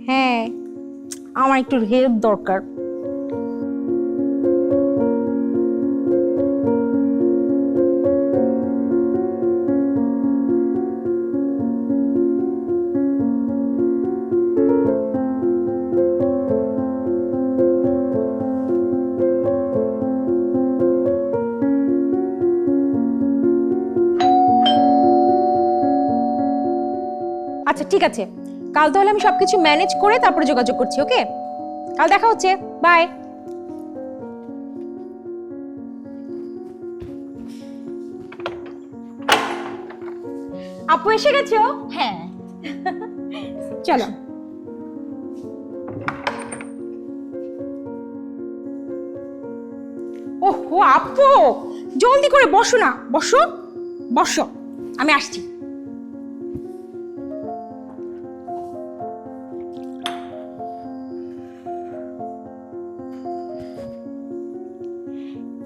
হ্যাঁ, আমার একটু হেল্প দরকার। আচ্ছা ঠিক আছে, কাল তাহলে আমি সবকিছু ম্যানেজ করে তারপরে যোগাযোগ করছি। ওকে, কাল দেখা হচ্ছে। বাই। আপু এসে গেছো? হ্যাঁ, চলো। ওহো আপু, জলদি করে বসো না। বসো বসো, আমি আসছি।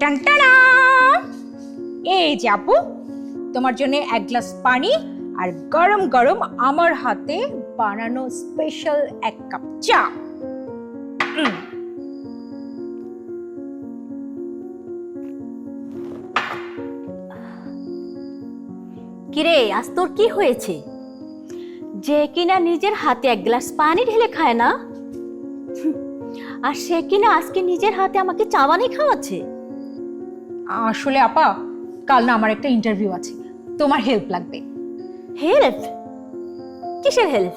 টানটানা, এই যে আপু, তোমার জন্য এক গ্লাস পানি আর গরম গরম আমার হাতে বানানো স্পেশাল এক কাপ চা। কিরে আজ তোর কি হয়েছে যে কিনা নিজের হাতে এক গ্লাস পানি ঢেলে খায় না, আর সে কিনা আজকে নিজের হাতে আমাকে চা বানিয়ে খাওয়াচ্ছে? আসলে আপা, কাল না আমার একটা ইন্টারভিউ আছে, তোমার হেল্প লাগবে। হেল্প? কিসের হেল্প?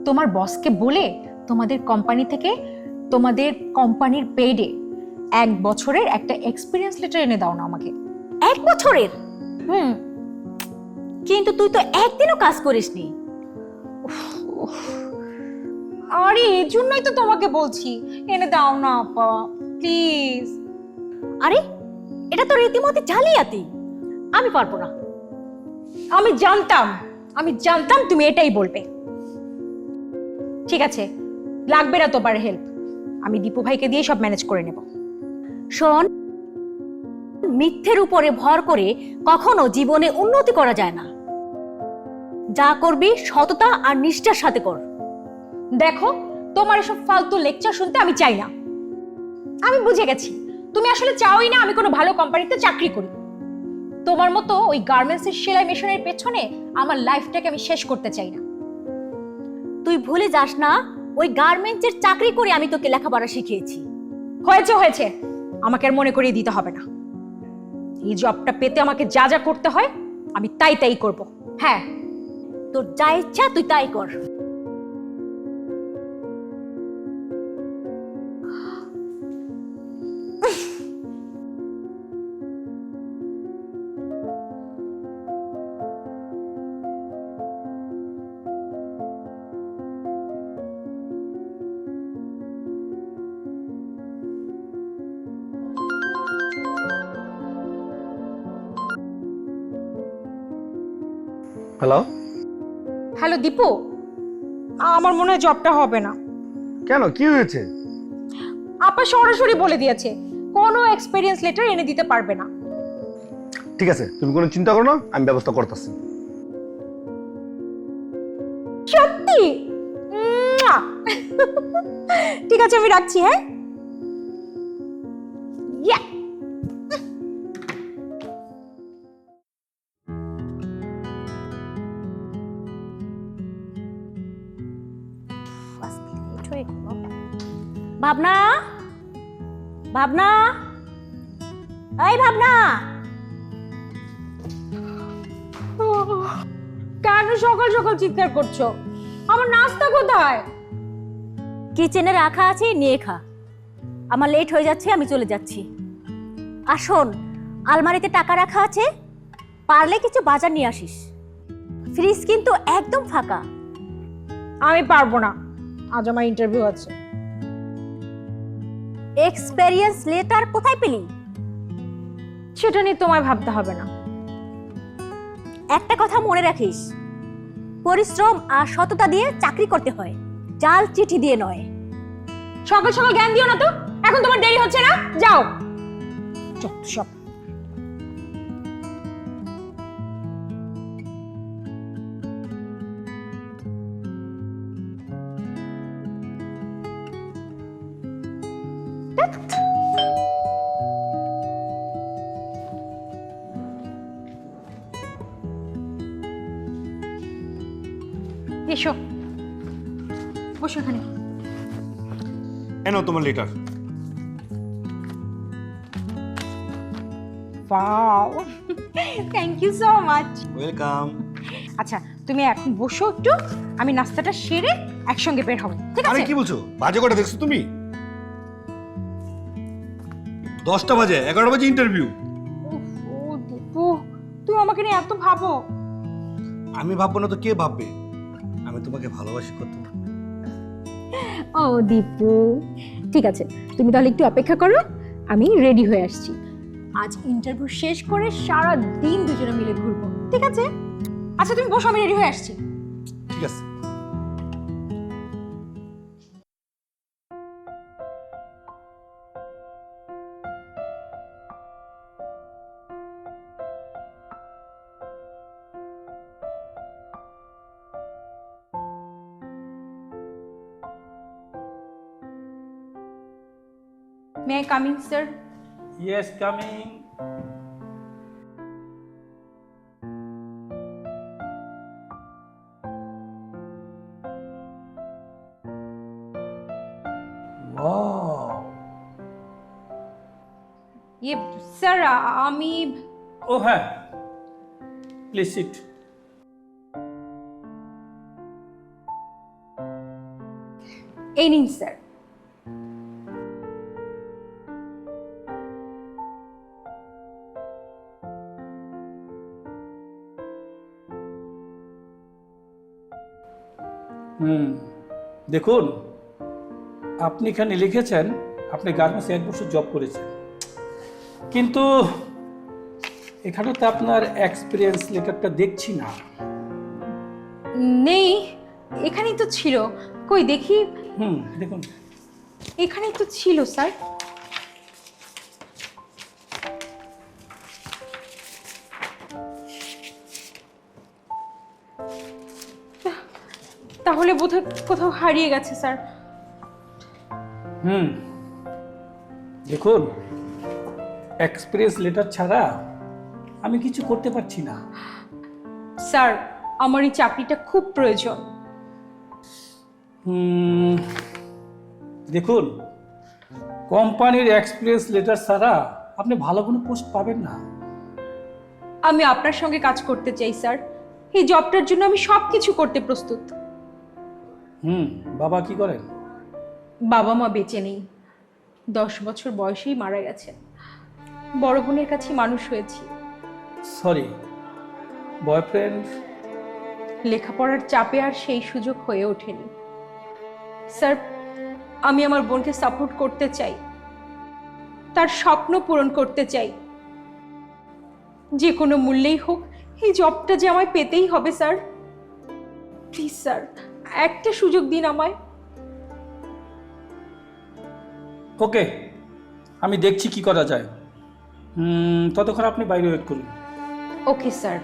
তোমার বসকে বলে তোমাদের কোম্পানি থেকে তোমাদের কোম্পানির পেডে 1 বছরের একটা এক্সপিরিয়েন্স লেটার এনে দাও না আমাকে। 1 বছরের? হুম। কিন্তু তুই তো একদিনও কাজ করিসনি। আরে এই জন্যই তো তোমাকে বলছি, এনে দাও না আপা প্লিজ। আরে এটা তো রীতিমতো জালিয়াতি, আমি পারবো না। আমি জানতাম তুমি এটাই বলবে। ঠিক আছে, লাগবে না তোমার হেল্প, আমি দীপু ভাইকে দিয়ে সব ম্যানেজ করে নেব। শোন, মিথ্যের উপরে ভর করে কখনো জীবনে উন্নতি করা যায় না। যা করবি সততা আর নিষ্ঠার সাথে কর। দেখো, তোমার এসব ফালতু লেকচার শুনতে আমি চাই না। আমি বুঝে গেছি তুমি আসলে চাওই না আমি কোনো ভালো কোম্পানিতে চাকরি করি। তোমার মতো ওই গার্মেন্টসের সেলাই মেশিনের পেছনে আমার লাইফটাকে আমি শেষ করতে চাই না। তুই ভুলে যাস না, ওই গার্মেন্টসের চাকরি করে আমি তোকে লেখাপড়া শিখিয়েছি। হয়েছে হয়েছে, আমাকে আর মনে করিয়ে দিতে হবে না। এই জবটা পেতে আমাকে যা যা করতে হয় আমি তাই তাই করব। হ্যাঁ, তোর যা ইচ্ছা তুই তাই কর। হ্যালো। হ্যালো দীপু, আমার মনে হয় জবটা হবে না। কেন, কি হয়েছে? আপা সরাসরি বলে দিয়েছে কোনো এক্সপেরিয়েন্স লেটার এনে দিতে পারবে না। ঠিক আছে, তুমি কোনো চিন্তা করো না, আমি ব্যবস্থা করতেছি। সত্যি? মুয়া! ঠিক আছে, আমি রাখছি। হ্যাঁ, ইয়া। ভাবনা, ভাবনা, এই ভাবনা। কেন সকাল সকাল চিৎকার করছো? আমার নাস্তা কোথায়? কিচেনে রাখা আছে, নিয়ে খা। আমার লেট হয়ে যাচ্ছে, আমি চলে যাচ্ছি। আর শোন, আলমারিতে টাকা রাখা আছে, পারলে কিছু বাজার নিয়ে আসিস। ফ্রিজ কিন্তু একদম ফাঁকা। আমি পারবো না, আজ আমার ইন্টারভিউ আছে। এক্সপেরিয়েন্স লেটার কোথায় পেলি? সেটা নিয়ে তোমায় ভাবতে হবে না। একটা কথা মনে রাখিস, পরিশ্রম আর সততা দিয়ে চাকরি করতে হয়, জাল চিঠি দিয়ে নয়। সকাল সকাল জ্ঞান দিও না তো, এখন তোমার দেরি হচ্ছে না, যাও। যত সব। এসো, বসো এখানে। কেন তোমার letter? Wow, thank you so much. Welcome. আচ্ছা, তুমি এখন বসো একটু, আমি নাস্তাটা সেরে একসঙ্গে বের হবো, ঠিক আরে আছে? কি বলছো? বাজে কটা দেখছো তুমি? 10টা বাজে, 11টা বাজে ইন্টারভিউ। ও দীপু, তুই আমাকে নিয়ে এত ভাবো? আমি ভাববো না তো কে ভাববে? আমি তোমাকে ভালোবাসি কত। ও দীপু, ঠিক আছে, তুমি তাহলে একটু অপেক্ষা করো, আমি রেডি হয়ে আসছি। আজ ইন্টারভিউ শেষ করে সারা দিন দুজনে মিলে ঘুরবো, ঠিক আছে? আচ্ছা তুমি বসো, আমি রেডি হয়ে আসছি। ঠিক আছে। May I come in sir? Yes, coming. Wow. ইয়ে স্যার, আমি Oh, hi. Please sit. এই নিন স্যার। দেখুন, আপনি এখানে লিখেছেন আপনি গার্মেন্টসে 1 বছর জব করেছেন, কিন্তু এখানে তো আপনার এক্সপিরিয়েন্স লেটারটা দেখছি না। নেই, এখানেই তো ছিল। কই দেখি। দেখুন। এখানেই তো ছিল স্যার। তাহলে বোধহয় কোথাও হারিয়ে গেছে স্যার। দেখুন, এক্সপিরিয়েন্স লেটার ছাড়া আমি কিছু করতে পারছি না। স্যার, আমার এই চাকরিটা খুব প্রয়োজন। দেখুন, কোম্পানির এক্সপিরিয়েন্স লেটার ছাড়া আপনি ভালো কোনো পোস্ট পাবেন না। আমি আপনার সঙ্গে কাজ করতে চাই স্যার। এই জবটার জন্য আমি সব কিছু করতে প্রস্তুত। বাবা কি করেন? বাবা মা বেঁচে নেই, 10 বছর বয়সেই মারা গেছে। বড় বোনের কাছে মানুষ হয়েছি। Sorry, boyfriend? লেখাপড়ার চাপে আর সেই সুযোগ হয়ে ওঠেনি স্যার। আমি আমার বোনকে সাপোর্ট করতে চাই, তার স্বপ্ন পূরণ করতে চাই। যে কোনো মূল্যেই হোক এই জবটা যে আমায় পেতেই হবে স্যার। প্লিজ স্যার, একটা সুযোগ দিন আমায়। ওকে, আমি দেখছি কি করা যায়। ততক্ষণ আপনি বাইরে ওয়েট করুন। Okay sir.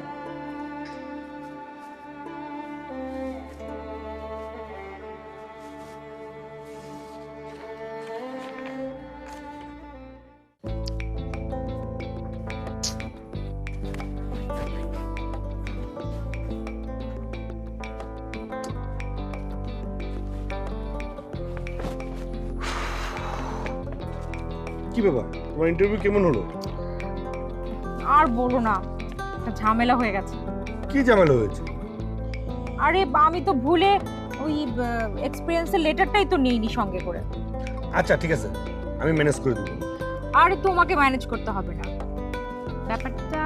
কি ব্যাপার, তোমার ইন্টারভিউ কেমন হলো? আর বলো না, একটা ঝামেলা হয়ে গেছে। কি ঝামেলা হয়েছে? আরে আমি তো ভুলে ওই এক্সপিরিয়েন্সের লেটারটাই তো নিইনি সঙ্গে করে। আচ্ছা ঠিক আছে, আমি ম্যানেজ করে দেবো। আর তোমাকে ম্যানেজ করতে হবে না, ব্যাপারটা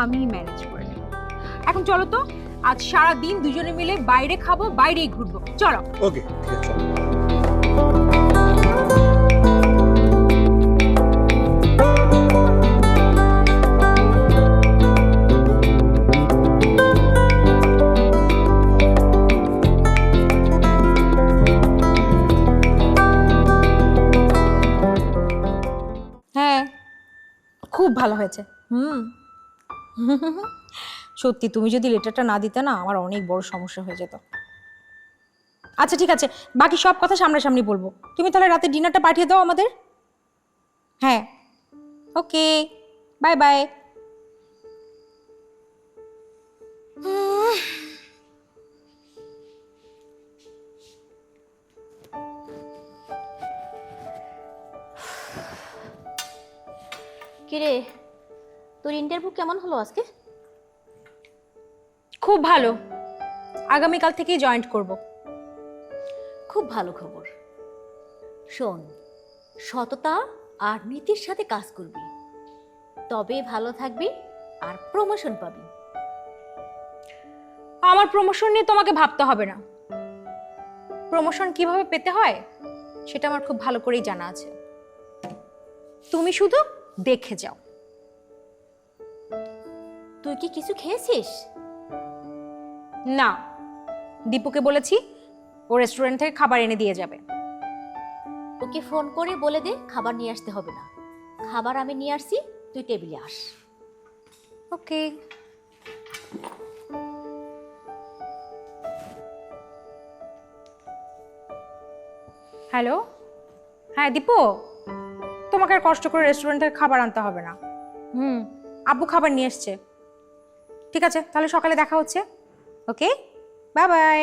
আমি ম্যানেজ করে নেব। এখন চলো তো, আজ সারা দিন দুজনে মিলে বাইরে খাবো, বাইরেই ঘুরবো, চলো। ওকে ঠিক আছে, চলো। হ্যাঁ, খুব ভালো হয়েছে। সত্যি, তুমি যদি লেটারটা না দিতে না, আমার অনেক বড় সমস্যা হয়ে যেত। আচ্ছা ঠিক আছে, বাকি সব কথা সামনাসামনি বলবো। তুমি তাহলে রাতে ডিনারটা পাঠিয়ে দাও আমাদের। হ্যাঁ, ওকে, বাই বাই। কিরে, তোর ইন্টারভিউ কেমন হলো আজকে? খুব ভালো, আগামীকাল থেকেই জয়েন্ট করব। খুব ভালো খবর। শোন, সততা আর নীতির সাথে কাজ করবি, তবে ভালো থাকবি আর প্রমোশন পাবি। আমার প্রমোশন নিয়ে তোমাকে ভাবতে হবে না। প্রমোশন কিভাবে পেতে হয় সেটা আমার খুব ভালো করেই জানা আছে। তুমি শুধু দেখে যাও। তুই কি কিছু খেয়েছিস? না, দীপুকে বলেছি ও রেস্টুরেন্ট থেকে খাবার এনে দিয়ে যাবে। ওকে ফোন করে বলে দে খাবার নিয়ে আসতে হবে না, খাবার আমি নিয়ে আসছি, তুই টেবিলে আস। ওকে। হ্যালো, হ্যাঁ দীপু, তোমাকে আর কষ্ট করে রেস্টুরেন্ট থেকে খাবার আনতে হবে না। আব্বু খাবার নিয়ে এসছে। ঠিক আছে, তাহলে সকালে দেখা হচ্ছে। ওকে, বাই বাই।